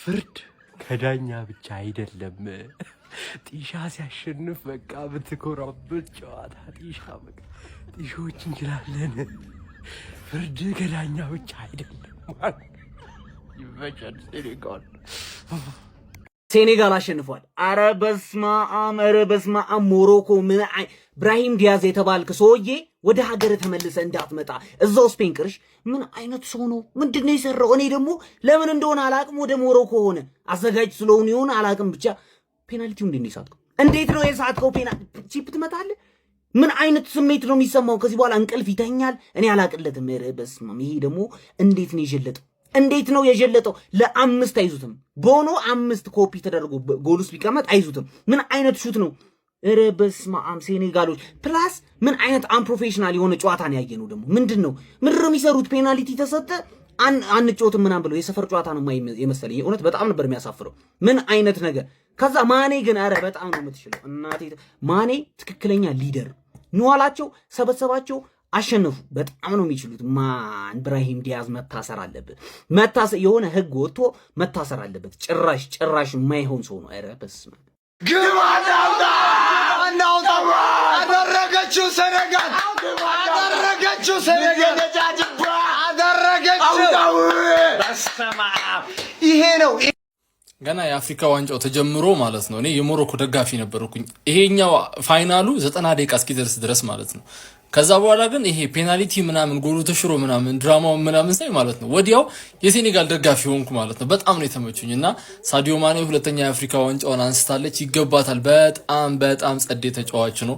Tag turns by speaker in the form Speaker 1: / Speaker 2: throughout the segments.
Speaker 1: ፍርድ ከዳኛ ብቻ አይደለም። ጢሻ ሲያሸንፍ በቃ ብትኮራበት ጨዋታ ጢሻ በቃ ጢሾች እንችላለን። ፍርድ ከዳኛ ብቻ አይደለም። ይበጃል።
Speaker 2: ሴኔጋል አሸንፏል። አረ በስማአም ሞሮኮ ምን ብራሂም ዲያዝ የተባልክ ሰውዬ ወደ ሀገር ተመልሰ እንዳትመጣ እዛው ስፔን ቅርሽ። ምን አይነት ሰው ነው? ምንድነው የሰራው? እኔ ደግሞ ለምን እንደሆነ አላቅም። ወደ ሞሮኮ ሆነ አዘጋጅ ስለሆነ ይሆን አላቅም። ብቻ ፔናልቲው እንዴት ነው የሳትከው? እንዴት ነው የሳትከው? ፔናልቲ ቺፕ ትመታለህ? ምን አይነት ስሜት ነው የሚሰማው? ከዚህ በኋላ እንቅልፍ ይተኛል? እኔ አላቅለትም። በስማም ይሄ ደግሞ እንዴት ነው የጀለጠው? እንዴት ነው የጀለጠው? ለአምስት አይዙትም። ቦኖ 5 ኮፒ ተደርጎ ጎልስ ቢቀመጥ አይዙትም። ምን አይነት ሹት ነው? እረ በስማም ሴኔጋሎች ፕላስ ምን አይነት አንፕሮፌሽናል የሆነ ጨዋታ ነው ያየነው። ደግሞ ምንድነው የሚሰሩት? ፔናልቲ ተሰጠ አንጮትም ምናምን ብለው የሰፈር ጨዋታ ነው የመሰለኝ። እውነት በጣም ነበር የሚያሳፍረው። ምን አይነት ነገር። ከዛ ማኔ ግን አረ በጣም ነው የምትችለው እናቴ። ማኔ ትክክለኛ ሊደር ንዋላቸው፣ ሰበሰባቸው፣ አሸነፉ። በጣም ነው የሚችሉት። ማን ብራሂም ዲያዝ መታሰር አለበት። የሆነ ህግ ወጥቶ መታሰር አለበት። ጭራሽ የማይሆን ሰው ነው። አረ በስመ አብ
Speaker 3: ግማዳውዳ አደረገችው ሰነጋል አደረገችው ይሄ ነው
Speaker 4: ገና የአፍሪካ ዋንጫው ተጀምሮ ማለት ነው። እኔ የሞሮኮ ደጋፊ ነበርኩኝ። ይሄኛው ፋይናሉ 90 ደቂቃ እስኪደርስ ድረስ ማለት ነው። ከዛ በኋላ ግን ይሄ ፔናልቲ ምናምን ጎሉ ተሽሮ ምናምን ድራማው ምናምን ሳይ ማለት ነው ወዲያው የሴኔጋል ደጋፊ ሆንኩ ማለት ነው። በጣም ነው የተመቹኝና ሳዲዮ ማኔ ሁለተኛ የአፍሪካ ዋንጫውን አንስታለች። ይገባታል። በጣም ጸዴ ተጫዋች ነው።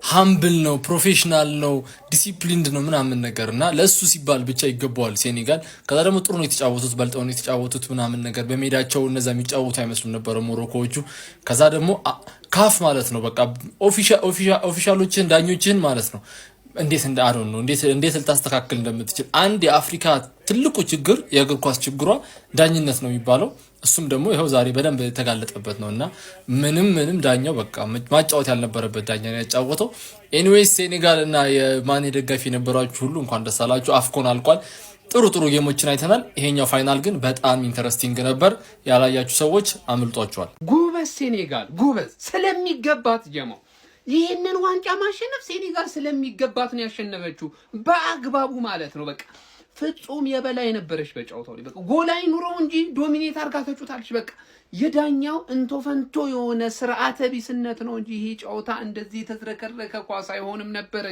Speaker 4: ሃምብል ነው፣ ፕሮፌሽናል ነው፣ ዲሲፕሊንድ ነው ምናምን ነገርና ለሱ ሲባል ብቻ ይገባዋል ሴኔጋል። ከዛ ደግሞ ጥሩ ነው የተጫወቱት፣ በልጠው ነው የተጫወቱት ምናምን ነገር። በሜዳቸው እነዛ የሚጫወቱ አይመስሉም ነበር ሞሮኮዎቹ። ከዛ ደግሞ ካፍ ማለት ነው በቃ ኦፊሻሎችን ዳኞችን ማለት ነው እንዴት እንዳአሮን ነው እንዴት ልታስተካክል እንደምትችል። አንድ የአፍሪካ ትልቁ ችግር የእግር ኳስ ችግሯ ዳኝነት ነው የሚባለው። እሱም ደግሞ ይሄው ዛሬ በደንብ የተጋለጠበት ነውና ምንም ዳኛው በቃ ማጫወት ያልነበረበት ዳኛ ነው ያጫወተው። ኤኒዌይስ ሴኔጋል እና የማኔ ደጋፊ የነበራችሁ ሁሉ እንኳን ደስ አላችሁ። አፍኮን አልቋል። ጥሩ ጌሞችን አይተናል። ይሄኛው ፋይናል ግን በጣም ኢንተረስቲንግ ነበር። ያላያችሁ ሰዎች አምልጧቸዋል።
Speaker 5: ጉበዝ ሴኔጋል ጉበዝ ስለሚገባት ጀማው ይህንን ዋንጫ ማሸነፍ ሴኔጋል ስለሚገባት ነው ያሸነፈችው በአግባቡ ማለት ነው። በቃ ፍጹም የበላይ ነበረች በጨዋታው ላይ። በቃ ጎላይ ኑሮ እንጂ ዶሚኔት አድርጋ ተጫውታለች። በቃ የዳኛው እንቶፈንቶ የሆነ ስርዓተ ቢስነት ነው እንጂ ይሄ ጨዋታ እንደዚህ የተዝረከረከ ኳስ አይሆንም ነበር።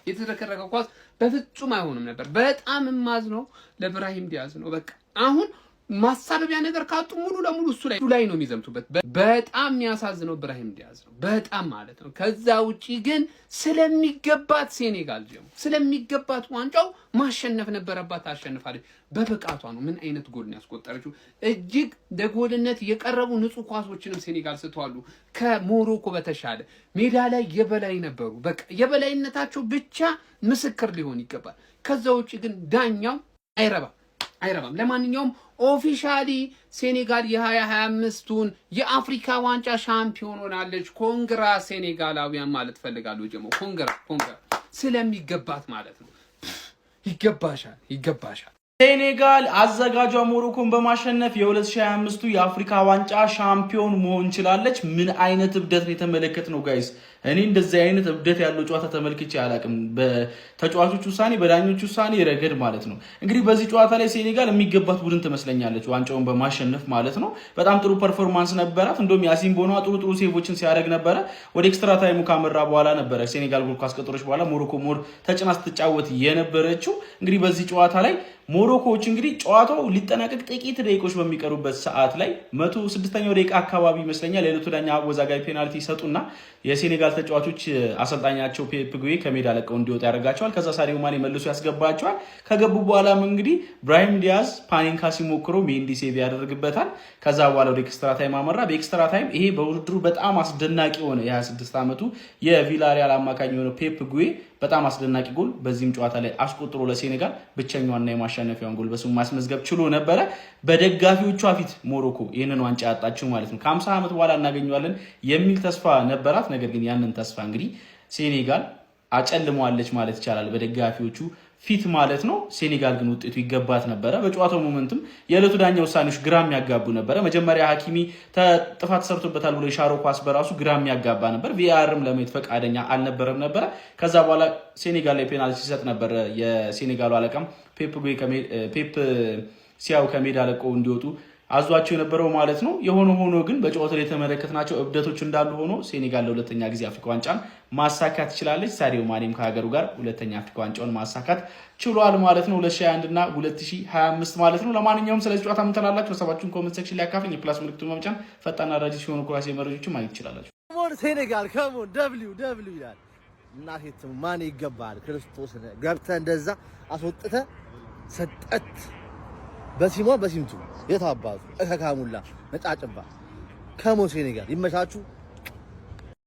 Speaker 5: የተዝረከረከ ኳስ በፍጹም አይሆንም ነበር። በጣም ማዝ ነው ለብራሂም ዲያዝ ነው። በቃ አሁን ማሳበቢያ ነገር ካጡ ሙሉ ለሙሉ እሱ ላይ ነው የሚዘምቱበት። በጣም የሚያሳዝነው ብራሂም ዲያዝ ነው በጣም ማለት ነው። ከዛ ውጪ ግን ስለሚገባት ሴኔጋል ስለሚገባት ዋንጫው ማሸነፍ ነበረባት። አሸንፋለች በብቃቷ ነው። ምን አይነት ጎል ነው ያስቆጠረችው! እጅግ ለጎልነት የቀረቡ ንጹህ ኳሶችንም ሴኔጋል ስተዋሉ ከሞሮኮ በተሻለ ሜዳ ላይ የበላይ ነበሩ። በቃ የበላይነታቸው ብቻ ምስክር ሊሆን ይገባል። ከዛ ውጪ ግን ዳኛው አይረባም። ለማንኛውም ኦፊሻሊ ሴኔጋል የ2025ቱን የአፍሪካ ዋንጫ ሻምፒዮን ሆናለች። ኮንግራ ሴኔጋላውያን ማለት ፈልጋለሁ ጀሞ ኮንግራ ስለሚገባት ማለት ነው። ይገባሻል።
Speaker 6: ሴኔጋል አዘጋጇ ሞሮኮን በማሸነፍ የ2025ቱ የአፍሪካ ዋንጫ ሻምፒዮን መሆን ችላለች። ምን አይነት እብደት ነው የተመለከትነው ጋይስ? እኔ እንደዚህ አይነት እብደት ያለው ጨዋታ ተመልክቼ አላቅም። በተጫዋቾች ውሳኔ፣ በዳኞች ውሳኔ ረገድ ማለት ነው። እንግዲህ በዚህ ጨዋታ ላይ ሴኔጋል የሚገባት ቡድን ትመስለኛለች ዋንጫውን በማሸነፍ ማለት ነው። በጣም ጥሩ ፐርፎርማንስ ነበራት። እንደውም ያሲን ቦኖ ጥሩ ሴቮችን ሲያደርግ ነበረ። ወደ ኤክስትራ ታይሙ ካመራ በኋላ ነበረ ሴኔጋል ጎል ካስቆጠረች በኋላ ሞሮኮ ሞር ተጭና ስትጫወት የነበረችው። እንግዲህ በዚህ ጨዋታ ላይ ሞሮኮዎች እንግዲህ ጨዋታው ሊጠናቀቅ ጥቂት ደቂቆች በሚቀሩበት ሰዓት ላይ 106ኛው ደቂቃ አካባቢ ይመስለኛል የዕለቱ ዳኛ አወዛጋቢ ፔናልቲ ይሰጡና የሴኔጋል ተጫዋቾች አሰልጣኛቸው ፔፕ ጉዌ ከሜዳ ለቀው እንዲወጡ ያደርጋቸዋል። ከዛ ሳዲዮ ማኔ መልሶ ያስገባቸዋል። ከገቡ በኋላም እንግዲህ ብራሂም ዲያዝ ፓኒንካ ሲሞክሮ ሜንዲ ሴቭ ያደርግበታል። ከዛ በኋላ ወደ ኤክስትራ ታይም አመራ። በኤክስትራ ታይም ይሄ በውድድሩ በጣም አስደናቂ የሆነ የ26 ዓመቱ የቪላሪያል አማካኝ የሆነ ፔፕ ጉዌ በጣም አስደናቂ ጎል በዚህም ጨዋታ ላይ አስቆጥሮ ለሴኔጋል ብቸኛዋና የማሸነፊያውን ጎል በስሙ ማስመዝገብ ችሎ ነበረ። በደጋፊዎቿ ፊት ሞሮኮ ይህንን ዋንጫ ያጣችው ማለት ነው። ከ50 ዓመት በኋላ እናገኘዋለን የሚል ተስፋ ነበራት። ነገር ግን ያንን ተስፋ እንግዲህ ሴኔጋል አጨልመዋለች ማለት ይቻላል በደጋፊዎቹ ፊት ማለት ነው። ሴኔጋል ግን ውጤቱ ይገባት ነበረ። በጨዋታው ሞመንትም የዕለቱ ዳኛ ውሳኔዎች ግራ የሚያጋቡ ነበረ። መጀመሪያ ሀኪሚ ጥፋት ሰርቶበታል ብሎ የሻረው ኳስ በራሱ ግራ የሚያጋባ ነበር። ቪአርም ለማየት ፈቃደኛ አልነበረም ነበረ። ከዛ በኋላ ሴኔጋል ላይ ፔናልቲ ሲሰጥ ነበር የሴኔጋሉ አለቃም ፔፕ ሲያው ከሜዳ ለቀው እንዲወጡ አዟቸው የነበረው ማለት ነው። የሆነ ሆኖ ግን በጨዋታው ላይ የተመለከትናቸው እብደቶች እንዳሉ ሆኖ ሴኔጋል ለሁለተኛ ጊዜ አፍሪካ ዋንጫን ማሳካት ትችላለች። ሳዲዮ ማኔም ከሀገሩ ጋር ሁለተኛ አፍሪካ ዋንጫውን ማሳካት ችሏል ማለት ነው። 2021 እና 2025 ማለት ነው። ለማንኛውም ስለዚህ ጨዋታ ምን ትላላችሁ? ሀሳባችሁን ኮሜንት ሴክሽን ላይ አካፍሉኝ። የፕላስ ምልክቱን በመጫን ፈጣን አዳዲስ ሲሆኑ ኳስ መረጃዎችን ማግኘት ትችላላችሁ።
Speaker 7: ሴኔጋል ከሞን ደብሊው ይላል። እናቴት ማን ይገባል? ክርስቶስ ገብተህ እንደዛ አስወጥተህ ሰጠት በሲሞ በሲምቱ የታባቱ እከካሙላ ነጫጭባ ከሞ ሴኔጋል ይመቻችሁ።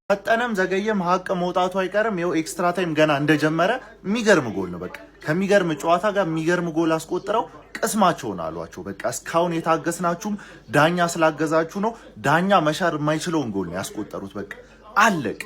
Speaker 8: ፈጠነም ዘገየም ሀቅ መውጣቱ አይቀርም። ይኸው ኤክስትራ ታይም ገና እንደጀመረ የሚገርም ጎል ነው። በቃ ከሚገርም ጨዋታ ጋር የሚገርም ጎል አስቆጥረው ቅስማቸውን አሏቸው። በቃ እስካሁን የታገስናችሁም ዳኛ ስላገዛችሁ ነው። ዳኛ መሻር የማይችለውን ጎል ነው ያስቆጠሩት። በቃ አለቅ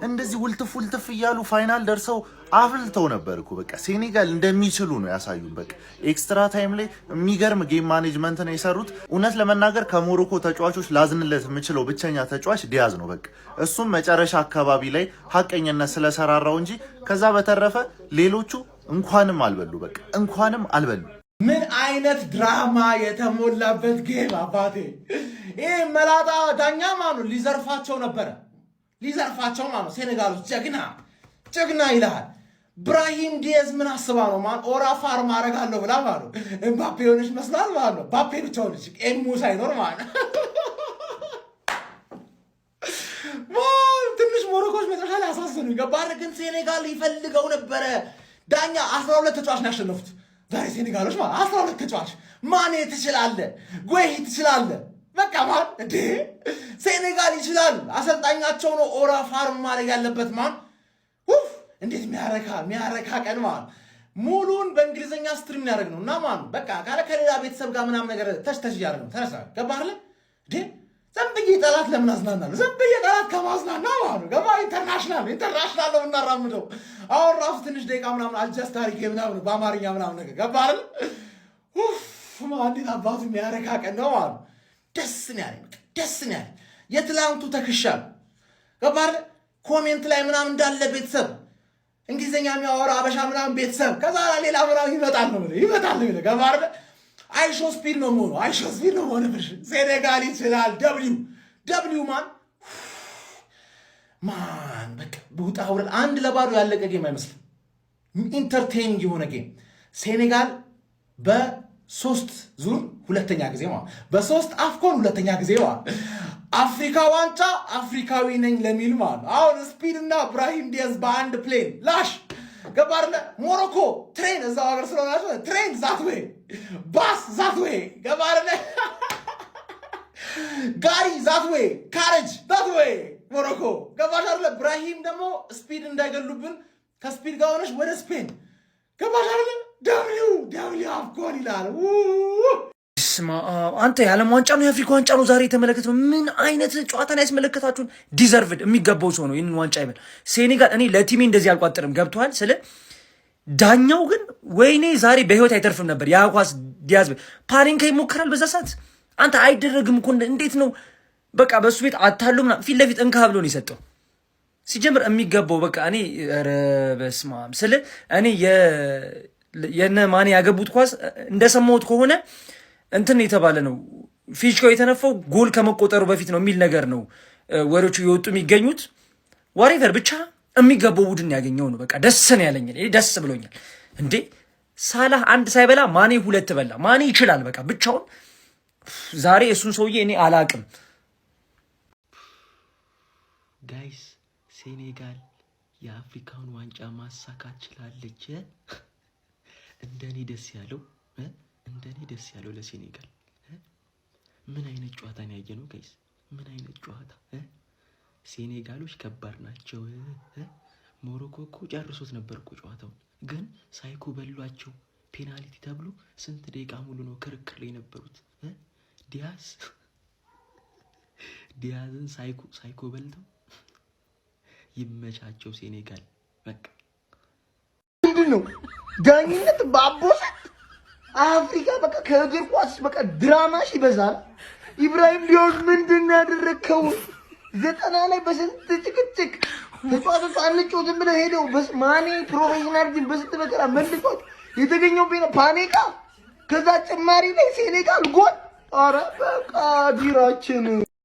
Speaker 8: እንደዚህ ውልትፍ እያሉ ፋይናል ደርሰው አፍልተው ነበር እኮ። በቃ ሴኔጋል እንደሚችሉ ነው ያሳዩን። በቃ ኤክስትራ ታይም ላይ የሚገርም ጌም ማኔጅመንት ነው የሰሩት። እውነት ለመናገር ከሞሮኮ ተጫዋቾች ላዝንለት የምችለው ብቸኛ ተጫዋች ዲያዝ ነው። በቃ እሱም መጨረሻ አካባቢ ላይ ሀቀኝነት ስለሰራራው እንጂ ከዛ በተረፈ ሌሎቹ እንኳንም አልበሉ። በቃ እንኳንም አልበሉ።
Speaker 3: ምን አይነት ድራማ የተሞላበት ጌም አባቴ! ይህ መላጣ ዳኛ ማኑ ሊዘርፋቸው ነበረ ሊዘርፋቸው ማለት ነው። ሴኔጋሎች ጀግና ይልሃል። ብራሂም ዲያዝ ምን አስባ ነው ማን ኦራ ፋርም አረጋለሁ ብላ ማለት ነው። ኤምባፔ ሆነች መስላል ማለት ነው። ባፔ ብቻ ሆነች ኤሙ ሳይኖር ማለት ነው። ትንሽ ሞሮኮች መጨረሻ ላይ አሳዘኑ። ገባህ ግን ሴኔጋል ይፈልገው ነበረ። ዳኛ 12 ተጫዋች ነው ያሸነፉት ዛሬ ሴኔጋሎች ማለት 12 ተጫዋች። ማኔ ትችላለህ፣ ጎይ ትችላለህ። በቃ ማን እንዴ ሴኔጋል ይችላል። አሰልጣኛቸው ነው ኦራ ፋርም ማድረግ ያለበት ማን እንዴት የሚያረካ ቀን ማለት ሙሉን በእንግሊዘኛ ስትሪም ያደርግ ነው። እና ማን በቃ ካለ ከሌላ ቤተሰብ ጋር ምናምን ነገር ተሽ እያደረግ ነው። ተነሳ ገባህ አይደል እንዴ ዘንብዬ ጠላት ለምን አዝናናለሁ? ዘንብዬ ጠላት ከማዝናና ማለት ገባ ኢንተርናሽናል ነው እናራምደው። አሁን ራሱ ትንሽ ደቂቃ ምናምን አልጀስት አድርጌ ምናምን በአማርኛ ምናምን ነገር ገባህ አይደል እንዴት አባቱ የሚያረካ ቀን ነው ማለት ደስ ነው ያለኝ። የትላንቱ ተክሻል ገባህ አይደል ኮሜንት ላይ ምናምን እንዳለ ቤተሰብ እንግሊዘኛ የሚያወራ አበሻ ምናምን ቤተሰብ ከዛ ሌላ ምናምን ይመጣል ነው ገባህ አይደል አይሾ ስፒድ ነው ሆነ ብሽ ሴኔጋል ይችላል። ደብሊው ማን በቃ ቡጣ ወረድ 1-0 ያለቀ ጌም አይመስልም። ኢንተርቴይኒንግ የሆነ ጌም ሴኔጋል በ3 ዙር ሁለተኛ ጊዜ ማለት በ3 አፍኮን ሁለተኛ ጊዜ ማለት አፍሪካ ዋንጫ አፍሪካዊ ነኝ ለሚል ማለት አሁን ስፒድ እና ብራሂም ዲያዝ በአንድ ፕሌን ላሽ ገባህ ሞሮኮ ትሬን እዛው ሀገር ስለሆናቸው ትሬን ዛትዌይ ባስ ዛትዌይ ገባህ ጋሪ ዛትዌይ ካሬጅ ዛትዌይ ሞሮኮ ገባህ አይደለ ብራሂም ደግሞ ስፒድ እንዳይገሉብን ከስፒድ ጋር ሆነሽ ወደ ስፔን ገባህ አይደለ ደብሊው አፍኮን ይላል።
Speaker 2: አንተ የዓለም ዋንጫ ነው የአፍሪካ ዋንጫ ነው ዛሬ የተመለከትነው። ምን አይነት ጨዋታን ያስመለከታችሁን? ዲዘርቭድ የሚገባው ሰው ነው ይህንን ዋንጫ ይበል። ሴኔጋል እኔ ለቲሜ እንደዚህ አልቋጠርም ገብተዋል ስለ ዳኛው ግን ወይኔ ዛሬ በህይወት አይተርፍም ነበር። የኳስ ዲያዝ ፓሪንካ ይሞክራል በዛ ሰዓት አንተ አይደረግም እኮ እንዴት ነው በቃ በሱ ቤት አታሉ ምናምን ፊት ለፊት እንካ ብሎ ነው የሰጠው። ሲጀምር የሚገባው በቃ እኔ ኧረ በስመ አብ ስለ እኔ የነ ማን ያገቡት ኳስ እንደሰማሁት ከሆነ እንትን የተባለ ነው ፊሽካው የተነፋው ጎል ከመቆጠሩ በፊት ነው የሚል ነገር ነው ወሬዎቹ የወጡ የሚገኙት። ዋሬቨር ብቻ የሚገባው ቡድን ያገኘው ነው። በቃ ደስ ነው ያለኝ፣ ደስ ብሎኛል። እንዴ ሳላህ 1 ሳይበላ ማኔ 2 በላ። ማኔ ይችላል በቃ ብቻውን ዛሬ እሱን ሰውዬ እኔ አላቅም።
Speaker 1: ጋይስ ሴኔጋል የአፍሪካውን ዋንጫ ማሳካት ችላለች። እንደኔ ደስ ያለው ለሴኔጋል ምን አይነት ጨዋታ ነው ያየነው ጋይስ? ምን አይነት ጨዋታ! ሴኔጋሎች ከባድ ናቸው። ሞሮኮ እኮ ጨርሶት ነበር እኮ ጨዋታውን፣ ግን ሳይኮ በሏቸው። ፔናልቲ ተብሎ ስንት ደቂቃ ሙሉ ነው ክርክር ላይ የነበሩት። ዲያዝን ሳይኮ በልተው ይመቻቸው ሴኔጋል። በቃ
Speaker 3: ምንድን ነው
Speaker 7: ዳኝነት በአቦሰት አፍሪካ በቃ ከእግር ኳስ በቃ ድራማሽ ይበዛል። ኢብራሂም ዲዮስ ምንድን ነው ያደረከው? 90 ላይ በስንት ጭቅጭቅ ተጫዋቾች አንጮትም ብለው ሄደው ማኔ ፕሮፌሽናል ቲም በስንት መከራ መልሷት የተገኘው ፓኔካ ከዛ ጭማሪ ላይ ሴኔጋል ጎል። አረ በቃ ዲራችን